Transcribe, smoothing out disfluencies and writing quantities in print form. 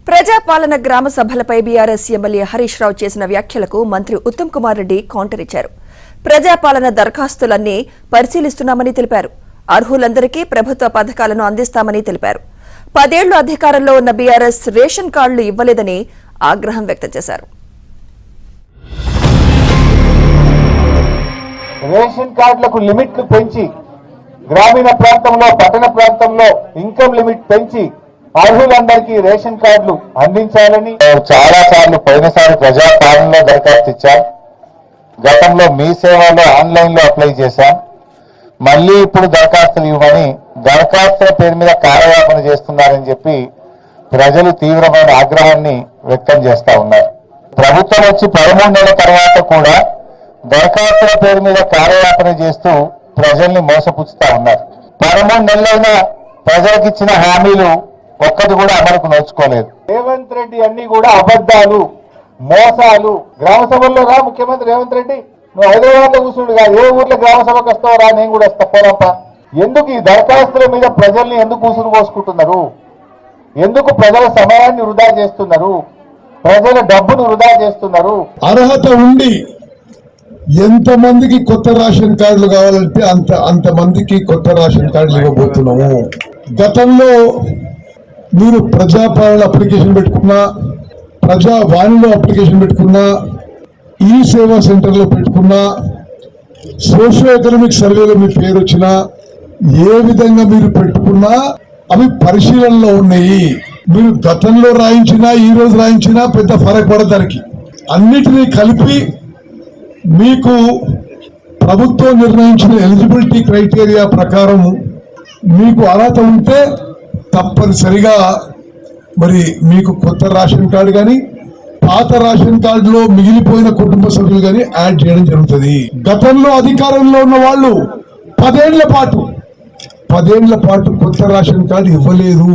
ప్రజాపాలన గ్రామ సభలపై BRS MLA Harish Rao చేసిన వ్యాఖ్యలకు మంత్రి ఉత్తమ్ కుమార్ రెడ్డి కౌంటర్ ఇచ్చారు. ప్రజాపాలన దరఖాస్తులన్నీ పరిశీలిస్తున్నామని తెలిపారు. అర్హులందరికీ ప్రభుత్వ పథకాలను అందిస్తామని తెలిపారు. 10 ఏళ్లు అధికారంలో ఉన్న బీఆర్ఎస్ రేషన్ కార్డులు ఇవ్వలేదని ఆగ్రహం వ్యక్తం చేశారు. రేషన్ కార్డులకు లిమిట్లు పెంచి గ్రామీణ ప్రాంతంలో పట్టణ ప్రాంతంలో ఇన్కమ్ లిమిట్ పెంచి అర్హులందరికీ రేషన్ కార్డులు అందించాలని చాలా సార్లు పోయినసారి ప్రజాపాలనలో దరఖాస్తు ఇచ్చాం. గతంలో మీ సేవలో ఆన్లైన్ లో అప్లై చేశాం. మళ్ళీ ఇప్పుడు దరఖాస్తులు ఇవ్వమని దరఖాస్తుల పేరు మీద కార్యయాపన చేస్తున్నారని చెప్పి ప్రజలు తీవ్రమైన ఆగ్రహాన్ని వ్యక్తం చేస్తా ఉన్నారు. ప్రభుత్వం వచ్చి 13 నెలల తర్వాత కూడా దరఖాస్తుల పేరు మీద కార్యయాపన చేస్తూ ప్రజల్ని మోసపుచ్చుతా ఉన్నారు. 13 నెలలైనా ప్రజలకు ఇచ్చిన హామీలు ఒక్కటి కూడా అమలుకు నోచుకోలేదు. రేవంత్ రెడ్డి అన్ని కూడా అబద్ధాలు, మోసాలు. గ్రామ సభల్లో రా ముఖ్యమంత్రి రేవంత్ రెడ్డి, నువ్వు హైదరాబాద్ లో కూర్చుండు కాదు, ఏ ఊర్లో గ్రామ సభకు వస్తావు రా, నేను కూడా వస్తా పోరాప. ఎందుకు ఈ దరఖాస్తుల మీద ప్రజల్ని ఎందుకు ఉసురు పోసుకుంటున్నారు? ఎందుకు ప్రజల సమయాన్ని వృధా చేస్తున్నారు? ప్రజల డబ్బును వృధా చేస్తున్నారు? అర్హత ఉండి ఎంతమందికి కొత్త రేషన్ కార్డులు కావాలంటే అంతమందికి కొత్త రేషన్ కార్డులు ఇవ్వబోతున్నాము. గతంలో మీరు ప్రజాపాలన అప్లికేషన్ పెట్టుకున్నా, ప్రజావాణిలో అప్లికేషన్ పెట్టుకున్నా, ఈ సేవా సెంటర్లో పెట్టుకున్నా, సోషియో ఎకనామిక్ సర్వేలో మీ పేరు వచ్చినా, ఏ విధంగా మీరు పెట్టుకున్నా అవి పరిశీలనలో ఉన్నాయి. మీరు గతంలో రాయించినా ఈ రోజు రాయించినా పెద్ద ఫరక్ పడతానికి అన్నిటినీ కలిపి మీకు ప్రభుత్వం నిర్ణయించిన ఎలిజిబిలిటీ క్రైటీరియా ప్రకారం మీకు అర్హత ఉంటే తప్పనిసరిగా మరి మీకు కొత్త రేషన్ కార్డు కానీ పాత రేషన్ కార్డులో మిగిలిపోయిన కుటుంబ సభ్యులు కానీ యాడ్ చేయడం జరుగుతుంది. గతంలో అధికారంలో ఉన్న వాళ్ళు 10 ఏళ్ల పాటు కొత్త రేషన్ కార్డు ఇవ్వలేదు.